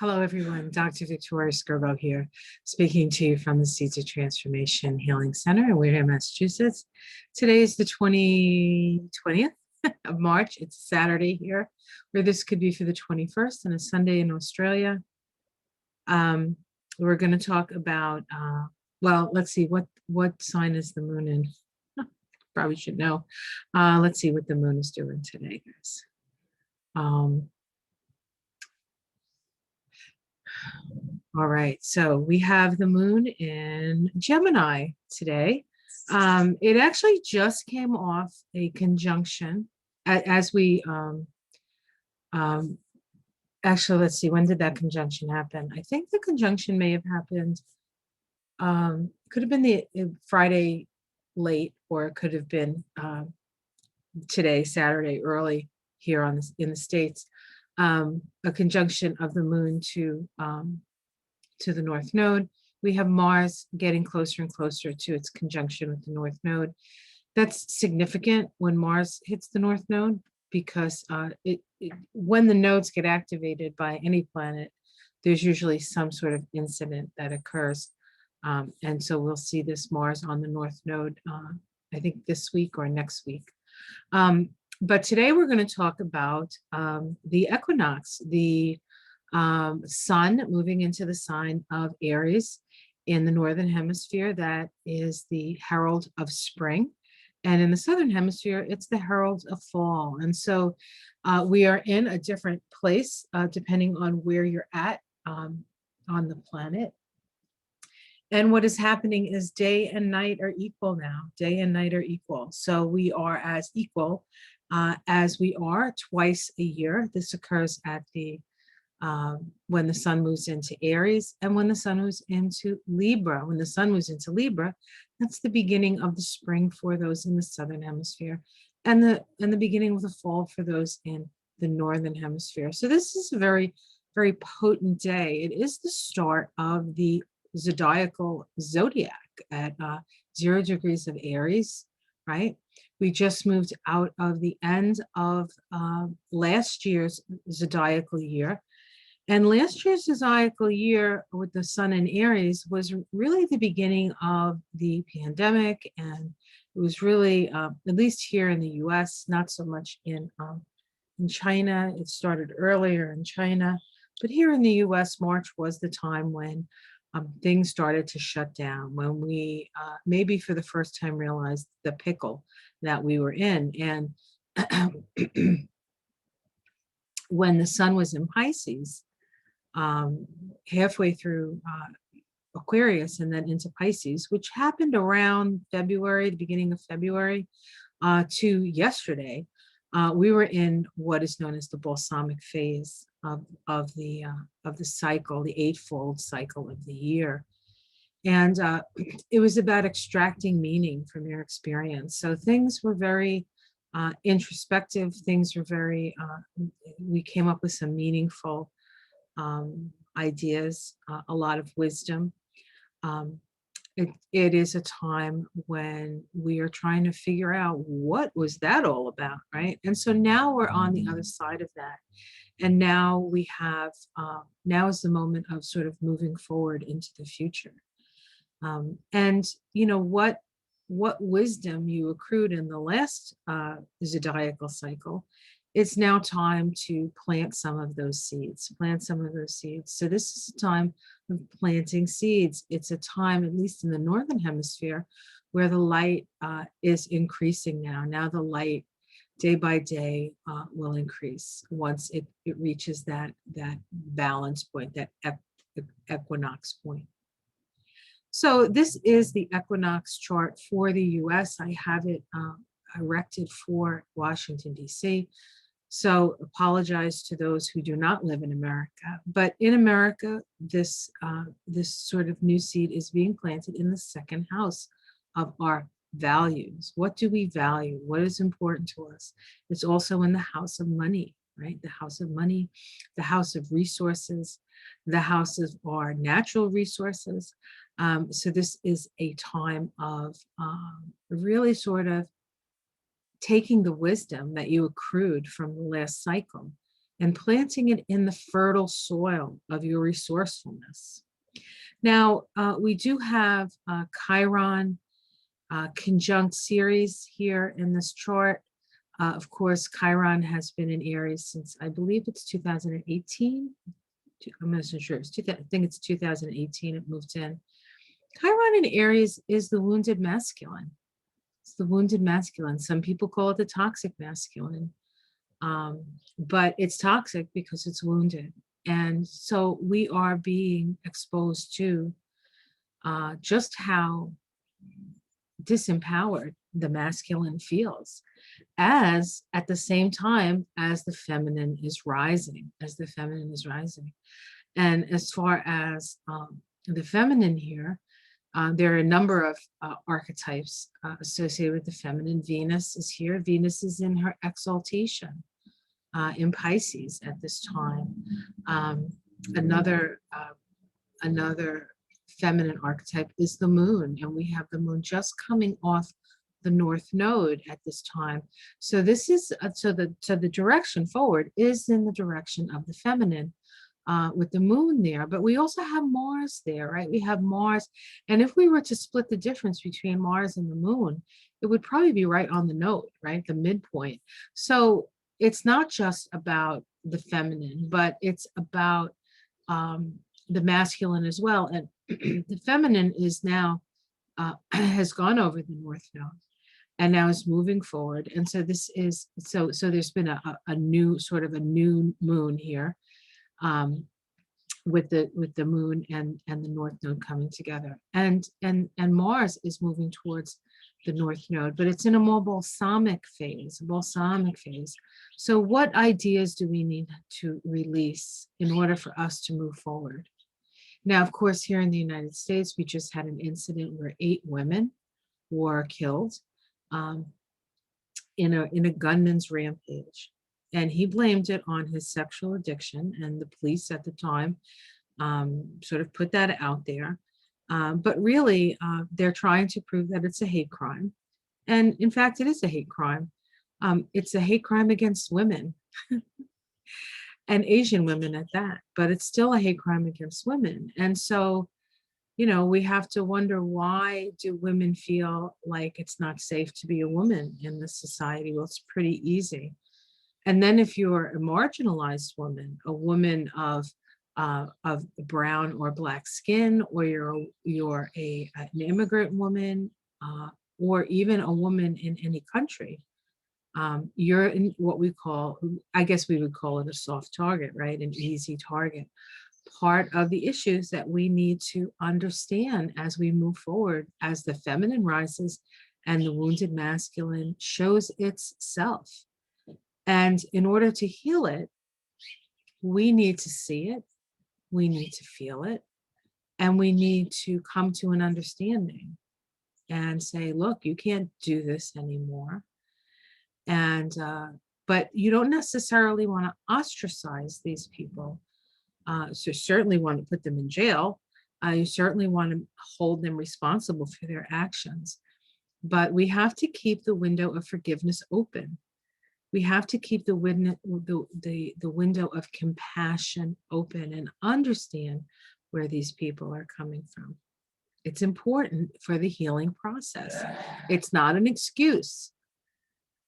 Hello, everyone. Dr. Victoria Skirbo here, speaking to you from the Seeds of Transformation Healing Center in Wareham, Massachusetts. Today is the 20th of March. It's Saturday here, where this could be for the 21st and a Sunday in Australia. We're going to talk about, well, let's see, what sign is the moon in? Probably should know. Let's see what the moon is doing today, guys. All right, so we have the moon in Gemini today. It actually just came off a conjunction as we, actually, let's see, when did that conjunction happen? I think the conjunction may have happened, could have been the Friday late, or it could have been today, Saturday early here in the States. A conjunction of the moon to the North Node. We have Mars getting closer and closer to its conjunction with the North Node. That's significant when Mars hits the North Node because when the nodes get activated by any planet, there's usually some sort of incident that occurs. And so we'll see this Mars on the North Node, I think this week or next week. But today we're going to talk about the equinox, the sun moving into the sign of Aries in the Northern Hemisphere. That is the herald of spring. And in the Southern Hemisphere, it's the herald of fall. And so we are in a different place depending on where you're at on the planet. And what is happening is day and night are equal now. Day and night are equal. So we are as equal as we are twice a year. This occurs at the when the sun moves into Aries and when the sun moves into Libra. When the sun moves into Libra, that's the beginning of the spring for those in the Southern Hemisphere, and the beginning of the fall for those in the Northern Hemisphere. So this is a very, very potent day. It is the start of the zodiacal zodiac at 0 degrees of Aries, right? We just moved out of the end of last year's zodiacal year. And last year's zodiacal year with the sun in Aries was really the beginning of the pandemic. And it was really, at least here in the US, not so much in China. It started earlier in China. But here in the US, March was the time when things started to shut down, when we maybe for the first time realized the pickle that we were in. And when the sun was in Pisces, halfway through Aquarius and then into Pisces, which happened around February, the beginning of February to yesterday, we were in what is known as the balsamic phase of the cycle, the eightfold cycle of the year. And it was about extracting meaning from your experience. So things were very introspective. Things were very, we came up with some meaningful ideas, a lot of wisdom. It is a time when we are trying to figure out what was that all about, right? And so now we're on the other side of that. And now we have, now is the moment of sort of moving forward into the future. And you know, what wisdom you accrued in the last zodiacal cycle, it's now time to plant some of those seeds, So this is a time of planting seeds. It's a time, at least in the Northern Hemisphere, where the light is increasing now. Now the light, day by day, will increase once it reaches that balance point, that equinox point. So this is the equinox chart for the US. I have it erected for Washington, D.C. So apologize to those who do not live in America. But in America, this sort of new seed is being planted in the second house of our values. What do we value? What is important to us? It's also in the house of money, right? The house of money, the house of resources, the house of our natural resources. So this is a time of really sort of taking the wisdom that you accrued from the last cycle and planting it in the fertile soil of your resourcefulness. Now, we do have Chiron conjunct Ceres here in this chart. Of course, Chiron has been in Aries since I believe it's 2018. I'm not so sure. I think it's 2018 it moved in. Chiron in Aries is the wounded masculine. It's the wounded masculine. Some people call it the toxic masculine, but it's toxic because it's wounded. And so we are being exposed to just how disempowered the masculine feels, as at the same time as the feminine is rising, And as far as the feminine here, there are a number of archetypes associated with the feminine. Venus is here. Venus is in her exaltation in Pisces at this time. Another feminine archetype is the moon, and we have the moon just coming off the north node at this time. So this is so the direction forward is in the direction of the feminine with the moon there, but we also have Mars there, right? We have Mars, and if we were to split the difference between Mars and the moon, it would probably be right on the node, right? The midpoint. So it's not just about the feminine, but it's about the masculine as well. And the feminine is now has gone over the north node and now is moving forward. And so this is so there's been a new sort of a new moon here with the moon and the north node coming together. And Mars is moving towards the north node, but it's in a more balsamic phase. So what ideas do we need to release in order for us to move forward? Now, of course, here in the United States, we just had an incident where 8 women were killed in a gunman's rampage. And he blamed it on his sexual addiction. And the police at the time sort of put that out there. But really, they're trying to prove that it's a hate crime. And in fact, it is a hate crime. It's a hate crime against women. And Asian women at that, but it's still a hate crime against women. And so, we have to wonder, why do women feel like it's not safe to be a woman in this society? Well, it's pretty easy. And then if you're a marginalized woman, a woman of brown or black skin, or you're an immigrant woman, or even a woman in any country, you're in what we call, I guess we would call it a soft target, right? An easy target. Part of the issues that we need to understand as we move forward, as the feminine rises and the wounded masculine shows itself. And in order to heal it, we need to see it, we need to feel it, and we need to come to an understanding and say, look, you can't do this anymore. And but you don't necessarily want to ostracize these people. So you certainly want to put them in jail. You certainly want to hold them responsible for their actions. But we have to keep the window of forgiveness open. We have to keep the window of compassion open and understand where these people are coming from. It's important for the healing process. It's not an excuse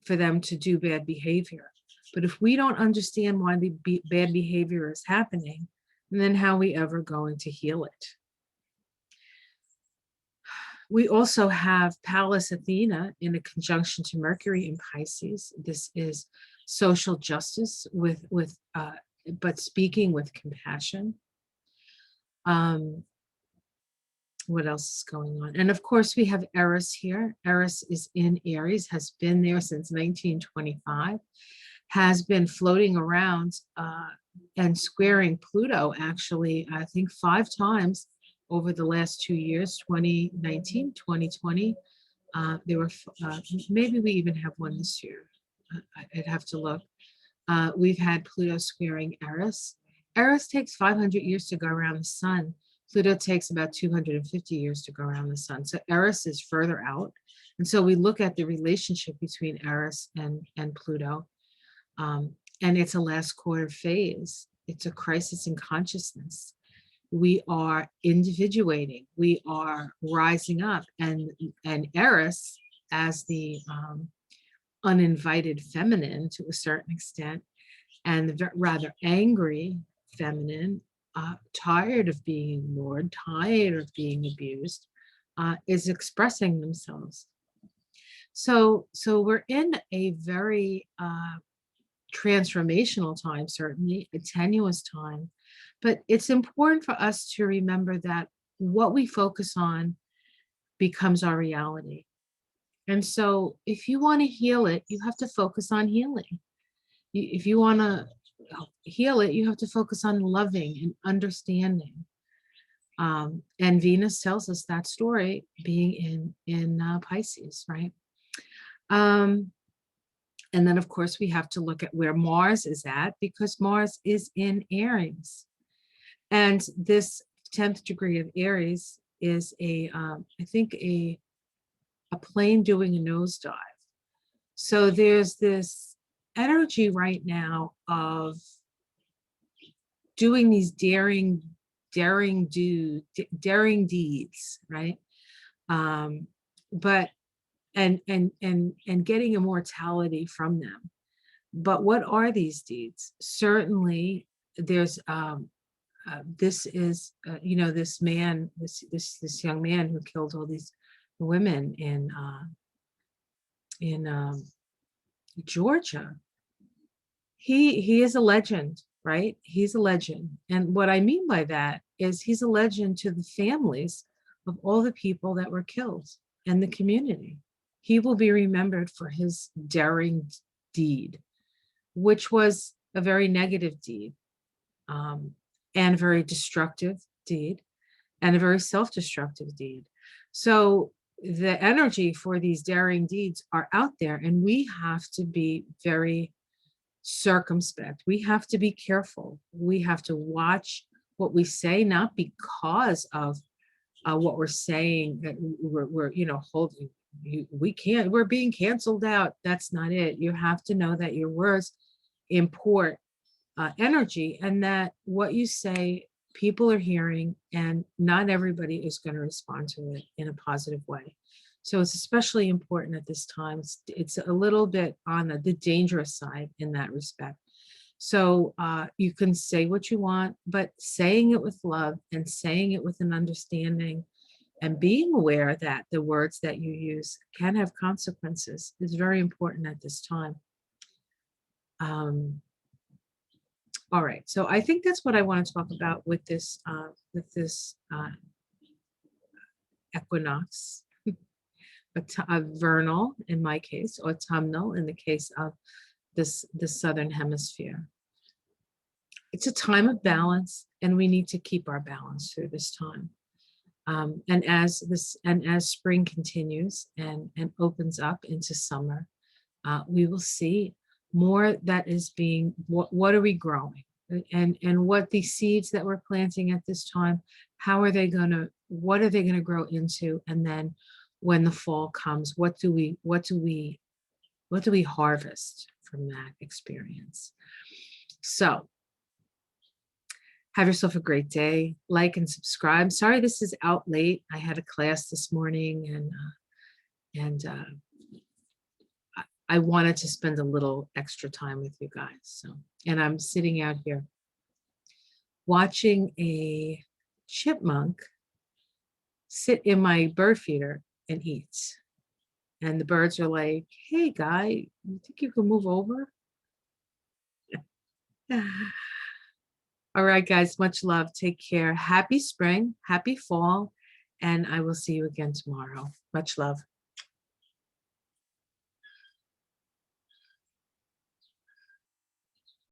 for them to do bad behavior. But if we don't understand why the bad behavior is happening, then how are we ever going to heal it? We also have Pallas Athena in a conjunction to Mercury in Pisces. This is social justice but speaking with compassion. What else is going on? And of course, we have Eris here. Eris is in Aries, has been there since 1925, has been floating around and squaring Pluto, actually, I think 5 times over the last 2 years, 2019, 2020. There were, maybe we even have one this year. I'd have to look. We've had Pluto squaring Eris. Eris takes 500 years to go around the sun. Pluto takes about 250 years to go around the sun. So Eris is further out. And so we look at the relationship between Eris and Pluto. And it's a last quarter phase. It's a crisis in consciousness. We are individuating. We are rising up. And Eris, as the uninvited feminine to a certain extent, and the rather angry feminine, tired of being ignored, tired of being abused, is expressing themselves. So we're in a very transformational time, certainly a tenuous time, but it's important for us to remember that what we focus on becomes our reality. And so if you want to heal it, you have to focus on healing. If you want to heal it, you have to focus on loving and understanding. And Venus tells us that story being in Pisces, right? And then, of course, we have to look at where Mars is at, because Mars is in Aries. And this 10th degree of Aries is I think, a plane doing a nosedive. So there's this energy right now of doing these daring deeds, right? But and getting immortality from them. But what are these deeds? Certainly, there's this is this man, this young man who killed all these women in Georgia. He is a legend, right? He's a legend. And what I mean by that is he's a legend to the families of all the people that were killed and the community. He will be remembered for his daring deed, which was a very negative deed, and a very destructive deed, and a very self-destructive deed. So the energy for these daring deeds are out there, and we have to be very circumspect. We have to be careful. We have to watch what we say, not because of what we're saying that we're holding. We're being canceled out. That's not it. You have to know that your words import energy, and that what you say people are hearing, and not everybody is going to respond to it in a positive way. So it's especially important at this time. It's a little bit on the dangerous side in that respect. So you can say what you want, but saying it with love and saying it with an understanding, and being aware that the words that you use can have consequences is very important at this time. All right, so I think that's what I want to talk about with this equinox, a vernal in my case, autumnal in the case of the southern hemisphere. It's a time of balance, and we need to keep our balance through this time. And as spring continues and opens up into summer, we will see more that is being, what are we growing, and what the seeds that we're planting at this time, what are they gonna grow into? And then when the fall comes, what do we harvest from that experience? So have yourself a great day. Like and subscribe. Sorry this is out late. I had a class this morning, and I wanted to spend a little extra time with you guys. So, and I'm sitting out here watching a chipmunk sit in my bird feeder and eat. And the birds are like, "Hey, guy, you think you can move over?" All right, guys, much love. Take care. Happy spring, happy fall, and I will see you again tomorrow. Much love.